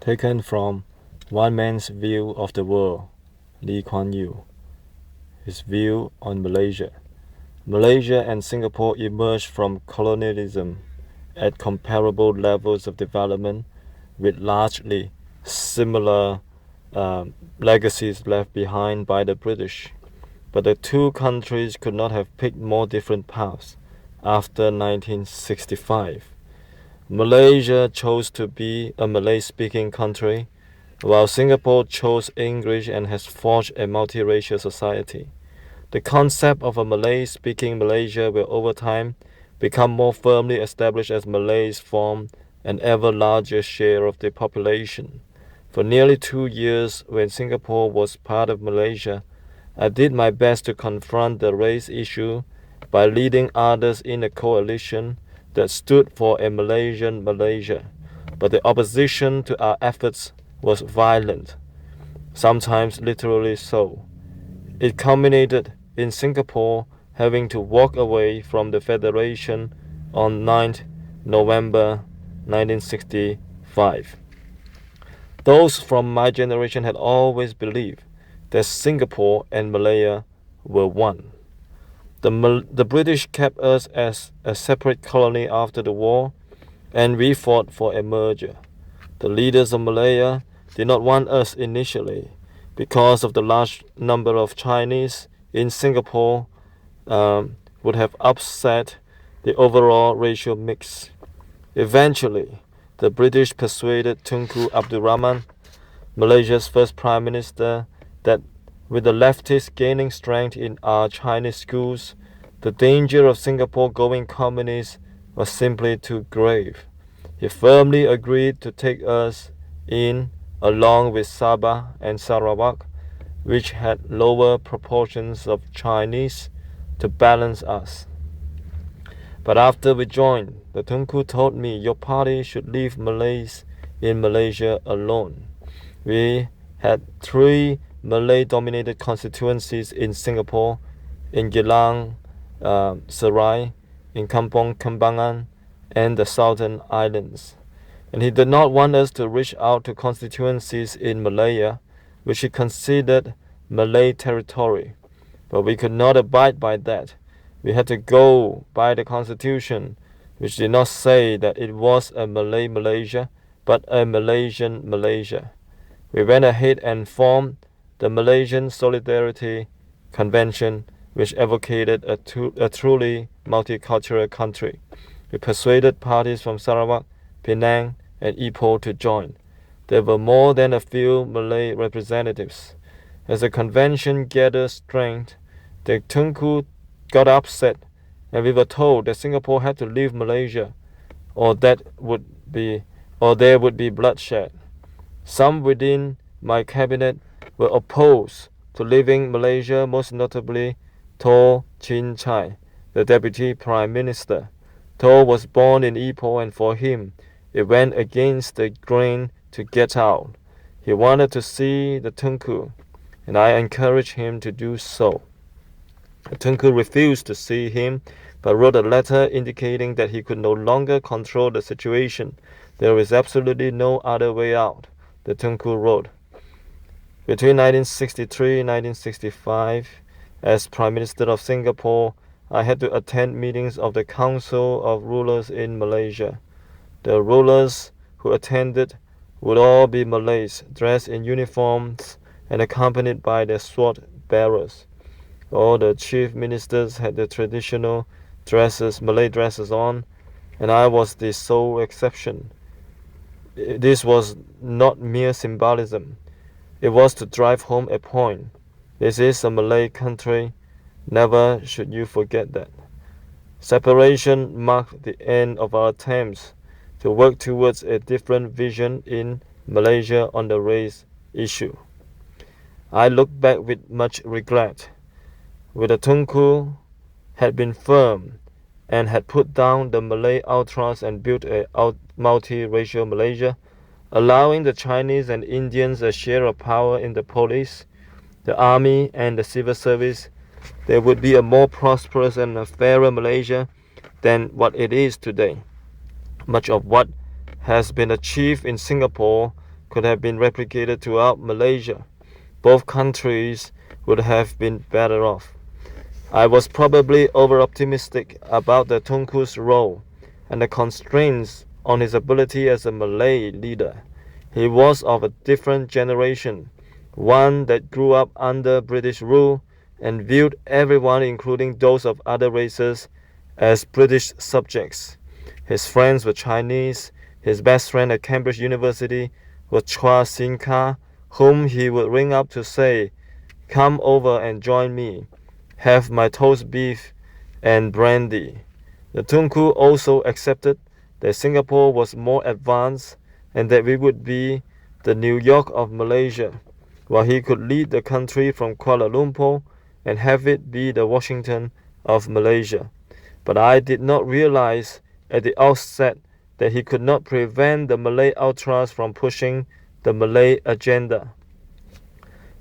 Taken from One Man's View of the World, Lee Kuan Yew. His view on Malaysia. Malaysia and Singapore emerged from colonialism at comparable levels of development with largely similar legacies left behind by the British. But the two countries could not have picked more different paths after 1965. Malaysia chose to be a Malay-speaking country, while Singapore chose English and has forged a multiracial society. The concept of a Malay-speaking Malaysia will over time become more firmly established as Malays form an ever larger share of the population. For nearly 2 years, when Singapore was part of Malaysia, I did my best to confront the race issue by leading others in a coalition that stood for a Malaysian Malaysia, but the opposition to our efforts was violent, sometimes literally so. It culminated in Singapore having to walk away from the Federation on 9th November 1965. Those from my generation had always believed that Singapore and Malaya were one. The British kept us as a separate colony after the war, and we fought for a merger. The leaders of Malaya did not want us initially because of the large number of Chinese in Singapore would have upset the overall racial mix. Eventually, the British persuaded Tunku Abdul Rahman, Malaysia's first Prime Minister, that with the leftists gaining strength in our Chinese schools, the danger of Singapore going communist was simply too grave. He firmly agreed to take us in along with Sabah and Sarawak, which had lower proportions of Chinese, to balance us. But after we joined, the Tunku told me, "Your party should leave Malays in Malaysia alone." We had 3 Malay-dominated constituencies in Singapore, in Geylang Serai, in Kampong Kembangan, and the Southern Islands. And he did not want us to reach out to constituencies in Malaya, which he considered Malay territory. But we could not abide by that. We had to go by the constitution, which did not say that it was a Malay Malaysia, but a Malaysian Malaysia. We went ahead and formed the Malaysian Solidarity Convention, which advocated a truly multicultural country. We persuaded parties from Sarawak, Penang, and Ipoh to join. There were more than a few Malay representatives. As the convention gathered strength, the Tunku got upset, and we were told that Singapore had to leave Malaysia, or there would be bloodshed. Some within my cabinet were opposed to leaving Malaysia, most notably Toh Chin Chai, the Deputy Prime Minister. Toh was born in Ipoh, and for him, it went against the grain to get out. He wanted to see the Tunku, and I encouraged him to do so. The Tunku refused to see him, but wrote a letter indicating that he could no longer control the situation. There is absolutely no other way out, the Tunku wrote. Between 1963 and 1965, as Prime Minister of Singapore, I had to attend meetings of the Council of Rulers in Malaysia. The rulers who attended would all be Malays, dressed in uniforms and accompanied by their sword bearers. All the chief ministers had the traditional Malay dresses on, and I was the sole exception. This was not mere symbolism. It was to drive home a point. This is a Malay country. Never should you forget that. Separation marked the end of our attempts to work towards a different vision in Malaysia on the race issue. I look back with much regret. With the Tunku had been firm and had put down the Malay ultras and built a multiracial Malaysia, allowing the Chinese and Indians a share of power in the police, the army, and the civil service, there would be a more prosperous and a fairer Malaysia than what it is today. Much of what has been achieved in Singapore could have been replicated throughout Malaysia, both countries would have been better off. I was probably over-optimistic about the Tunku's role and the constraints on his ability as a Malay leader. He was of a different generation, one that grew up under British rule and viewed everyone, including those of other races, as British subjects. His friends were Chinese. His best friend at Cambridge University was Chua Sin Ka, whom he would ring up to say, "Come over and join me. Have my toast beef and brandy." The Tunku also accepted that Singapore was more advanced and that we would be the New York of Malaysia, while he could lead the country from Kuala Lumpur and have it be the Washington of Malaysia. But I did not realize at the outset that he could not prevent the Malay ultras from pushing the Malay agenda.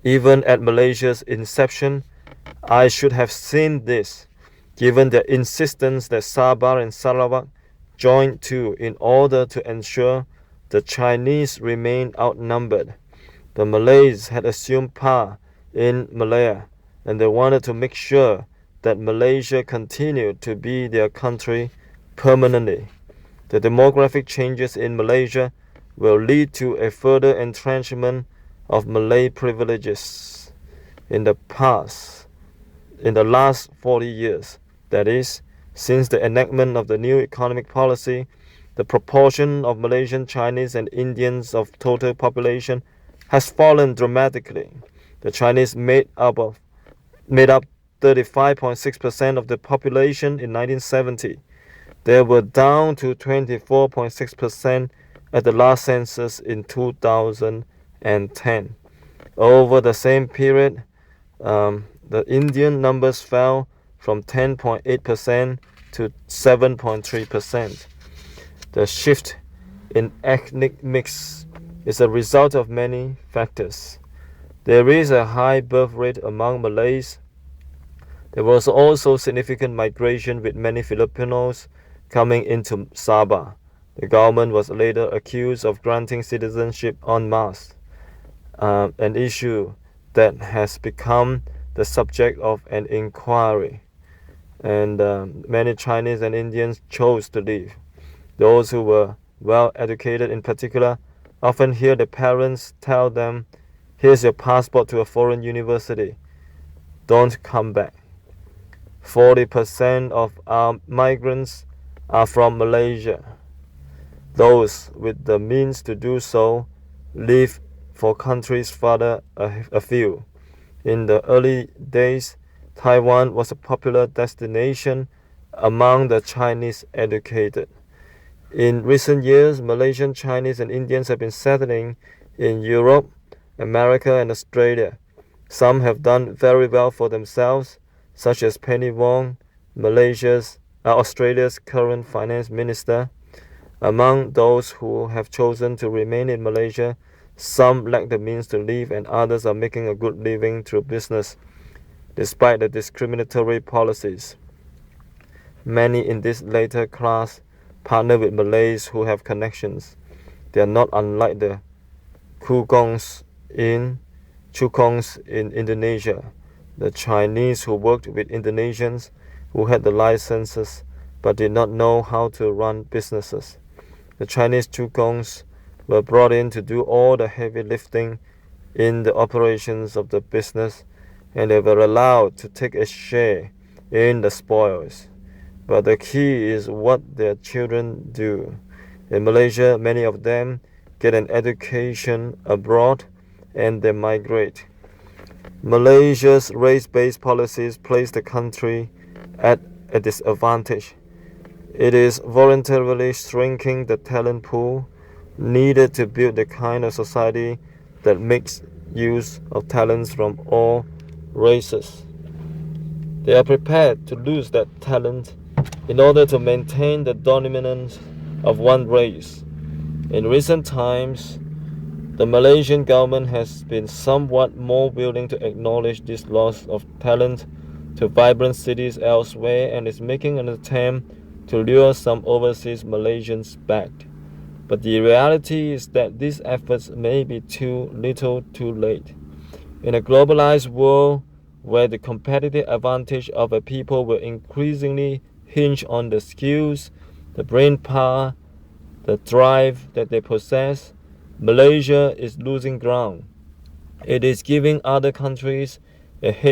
Even at Malaysia's inception, I should have seen this, given their insistence that Sabah and Sarawak join too in order to ensure the Chinese remained outnumbered. The Malays had assumed power in Malaya, and they wanted to make sure that Malaysia continued to be their country permanently. The demographic changes in Malaysia will lead to a further entrenchment of Malay privileges. In the last 40 years, that is, since the enactment of the new economic policy, the proportion of Malaysian, Chinese, and Indians of total population has fallen dramatically. The Chinese made up 35.6% of the population in 1970. They were down to 24.6% at the last census in 2010. Over the same period, the Indian numbers fell from 10.8% to 7.3%. The shift in ethnic mix is a result of many factors. There is a high birth rate among Malays. There was also significant migration, with many Filipinos coming into Sabah. The government was later accused of granting citizenship en masse, an issue that has become the subject of an inquiry. And many Chinese and Indians chose to leave. Those who were well educated, in particular, often hear their parents tell them, "Here's your passport to a foreign university. Don't come back." 40% of our migrants are from Malaysia. Those with the means to do so leave for countries farther afield. In the early days, Taiwan was a popular destination among the Chinese educated. In recent years, Malaysian, Chinese, and Indians have been settling in Europe, America, and Australia. Some have done very well for themselves, such as Penny Wong, Australia's current finance minister. Among those who have chosen to remain in Malaysia, some lack the means to leave, and others are making a good living through business, despite the discriminatory policies. Many in this later class partner with Malays who have connections. They are not unlike the Cukongs in Indonesia, the Chinese who worked with Indonesians who had the licenses but did not know how to run businesses. The Chinese Cukongs were brought in to do all the heavy lifting in the operations of the business, and they were allowed to take a share in the spoils. But the key is what their children do. In Malaysia, many of them get an education abroad and they migrate. Malaysia's race-based policies place the country at a disadvantage. It is voluntarily shrinking the talent pool needed to build the kind of society that makes use of talents from all races. They are prepared to lose that talent in order to maintain the dominance of one race. In recent times, the Malaysian government has been somewhat more willing to acknowledge this loss of talent to vibrant cities elsewhere and is making an attempt to lure some overseas Malaysians back. But the reality is that these efforts may be too little too late. In a globalized world where the competitive advantage of a people will increasingly hinge on the skills, the brain power, the drive that they possess, Malaysia is losing ground. It is giving other countries a head